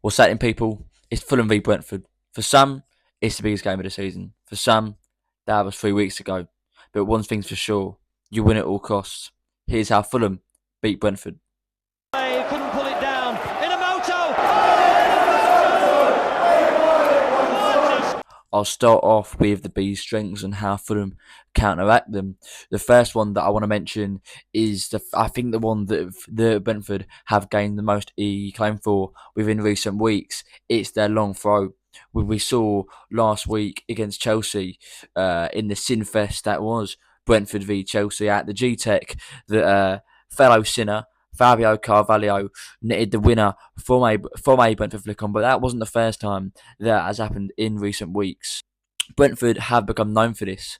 What's happening, people? It's Fulham v Brentford. For some, it's the biggest game of the season. For some, that was 3 weeks ago. But one thing's for sure, you win at all costs. Here's how Fulham beat Brentford. He couldn't pull it down. In a moto! I'll start off with the B's strengths and how Fulham counteract them. The first one that I want to mention is I think the one that the Brentford have gained the most claim for within recent weeks. It's their long throw. We saw last week against Chelsea in the sin fest that was Brentford v Chelsea at the G-Tech that fellow sinner Fabio Carvalho netted the winner from a Brentford flick on, but that wasn't the first time that has happened in recent weeks. Brentford have become known for this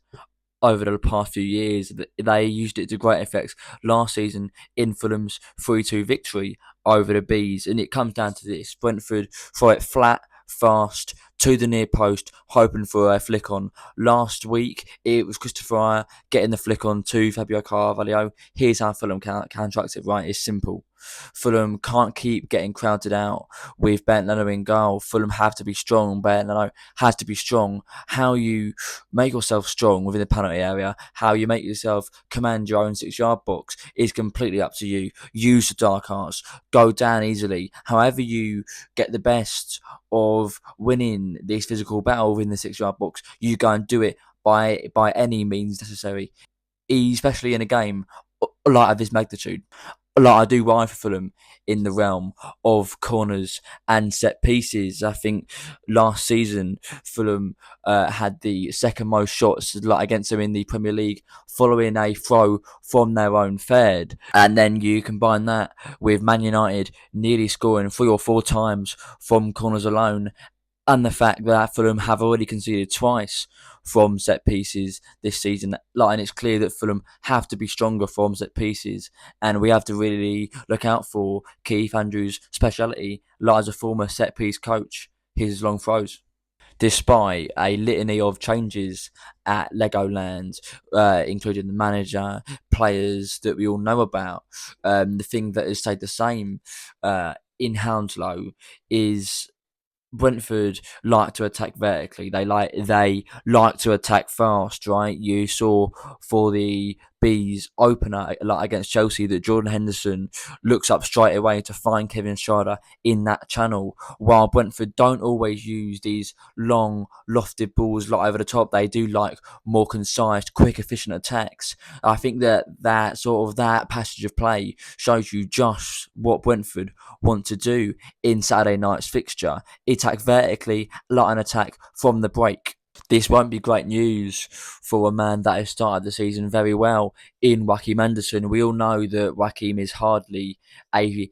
over the past few years. They used it to great effect last season in Fulham's 3-2 victory over the Bees, and it comes down to this: Brentford throw it flat, fast, to the near post, hoping for a flick on. Last week, it was Christopher Ayer getting the flick on to Fabio Carvalho. Here's how Fulham counteract it, right? It's simple. Fulham can't keep getting crowded out with Bernd Leno in goal. Fulham have to be strong. Bernd Leno has to be strong. How you make yourself strong within the penalty area, how you make yourself command your own 6-yard box is completely up to you. Use the dark arts. Go down easily. However you get the best of winning this physical battle within the 6-yard box, you go and do it by any means necessary, especially in a game like of this magnitude. Like I do worry for Fulham in the realm of corners and set pieces. I think last season Fulham had the second most shots against them in the Premier League, following a throw from their own third. And then you combine that with Man United nearly scoring 3 or 4 times from corners alone, and the fact that Fulham have already conceded twice from set pieces this season. And it's clear that Fulham have to be stronger from set pieces, and we have to really look out for Keith Andrews' speciality, as a former set piece coach, his long throws. Despite a litany of changes at Legoland, including the manager, players that we all know about, the thing that has stayed the same in Hounslow is Brentford like to attack vertically. They like to attack fast, right? You saw for the Bees opener against Chelsea that Jordan Henderson looks up straight away to find Kevin Schrader in that channel. While Brentford don't always use these long lofted balls over the top, they do like more concise, quick, efficient attacks. I think that sort of that passage of play shows you just what Brentford want to do in Saturday night's fixture. Attack vertically, like an attack from the break. This won't be great news for a man that has started the season very well in Joachim Anderson. We all know that Joachim is hardly a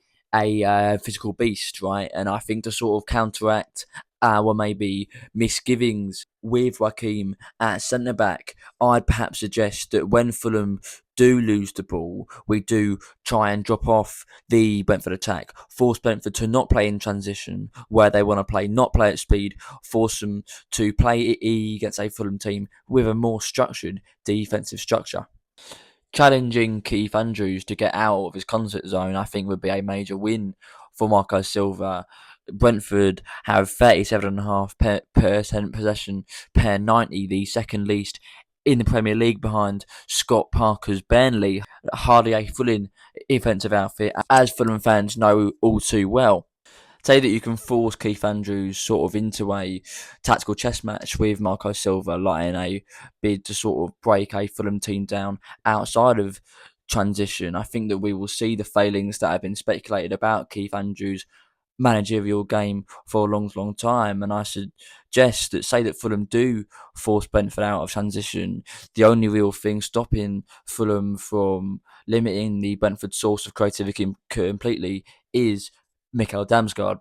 physical beast, right? And I think to sort of counteract our maybe misgivings with Joachim at centre back, I'd perhaps suggest that when Fulham do lose the ball, we do try and drop off the Brentford attack, force Brentford to not play in transition where they want to play, not play at speed, force them to play against a Fulham team with a more structured defensive structure. Challenging Keith Andrews to get out of his comfort zone, I think, would be a major win for Marco Silva. Brentford have 37.5% possession per 90, the second least in the Premier League behind Scott Parker's Burnley. Hardly a full-in offensive outfit, as Fulham fans know all too well. Say that you can force Keith Andrews sort of into a tactical chess match with Marco Silva, in a bid to sort of break a Fulham team down outside of transition. I think that we will see the failings that have been speculated about Keith Andrews' managerial game for a long, long time. And I suggest that, say that Fulham do force Brentford out of transition, the only real thing stopping Fulham from limiting the Brentford source of creativity completely is Mikael Damsgaard.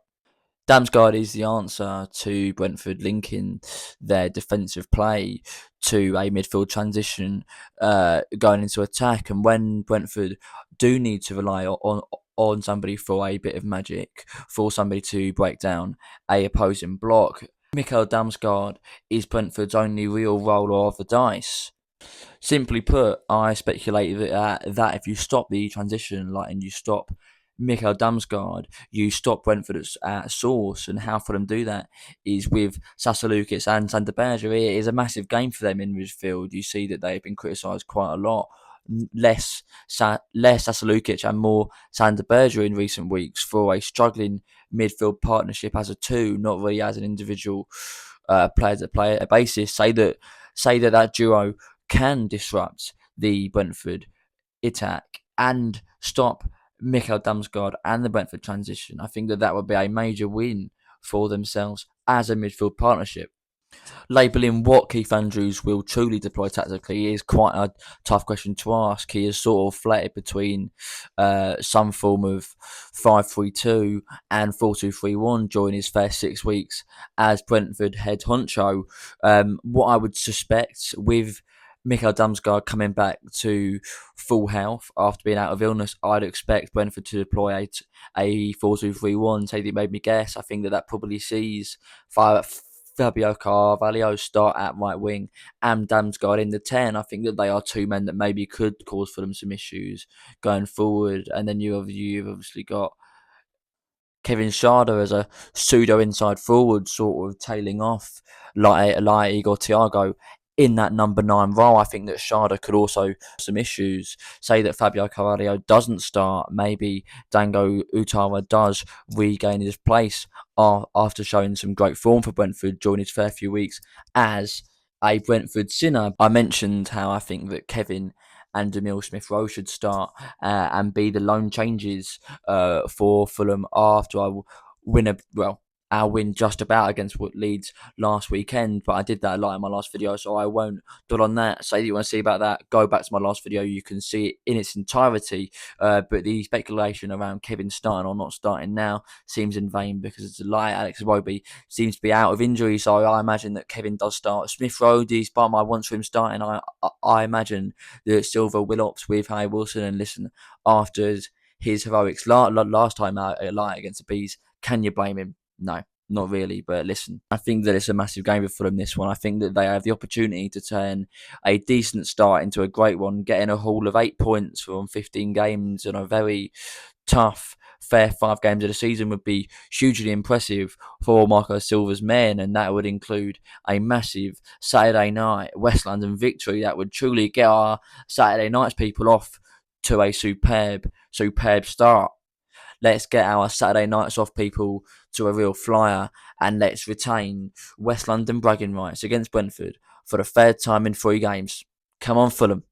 Damsgaard is the answer to Brentford linking their defensive play to a midfield transition going into attack. And when Brentford do need to rely on somebody for a bit of magic, for somebody to break down a opposing block, Mikael Damsgaard is Brentford's only real roller of the dice. Simply put, I speculate that if you stop the transition and you stop Mikael Damsgaard, you stop Brentford at source, and how Fulham do that is with Sasa Lukic and Sander Berge. It is a massive game for them in midfield. You see that they've been criticised quite a lot. Less Sasa Lukic and more Sander Berge in recent weeks for a struggling midfield partnership as a two, not really as an individual player to player basis. Say that duo can disrupt the Brentford attack and stop Mikael Damsgaard and the Brentford transition. I think that would be a major win for themselves as a midfield partnership. Labelling what Keith Andrews will truly deploy tactically is quite a tough question to ask. He has sort of flitted between some form of 5-3-2 and 4-2-3-1 during his first 6 weeks as Brentford head honcho. What I would suspect with Mikael Damsgaard coming back to full health after being out of illness, I'd expect Brentford to deploy a 4-2-3-1. Take it made me guess. I think that probably sees Fabio Carvalho start at right wing and Damsgaard in the 10. I think that they are two men that maybe could cause for them some issues going forward. And then you've obviously got Kevin Schade as a pseudo inside forward, sort of tailing off like Igor Thiago in that number 9 role. I think that Schade could also some issues. Say that Fabio Carvalho doesn't start, maybe Dango Utara does regain his place after showing some great form for Brentford during his first few weeks as a Brentford sinner. I mentioned how I think that Kevin and Emile Smith-Rowe should start and be the lone changes for Fulham after our win just about against Leeds last weekend. But I did that a lot in my last video, so I won't dwell on that. Say that you want to see about that, go back to my last video. You can see it in its entirety. But the speculation around Kevin starting or not starting now seems in vain because it's a lie. Alex Iwobi seems to be out of injury, so I imagine that Kevin does start. Smith-Rowe, despite my wants for him starting, I imagine that Silva will opt with Harry Wilson and listen after his heroics last time out against the Bees. Can you blame him? No, not really. But listen, I think that it's a massive game for them, this one. I think that they have the opportunity to turn a decent start into a great one, getting a haul of 8 points from 15 games and a very tough fair 5 games of the season would be hugely impressive for Marco Silva's men, and that would include a massive Saturday night West London victory that would truly get our Saturday nights people off to a superb start. Let's get our Saturday nights off, people, to a real flyer, and let's retain West London bragging rights against Brentford for the third time in 3 games. Come on, Fulham.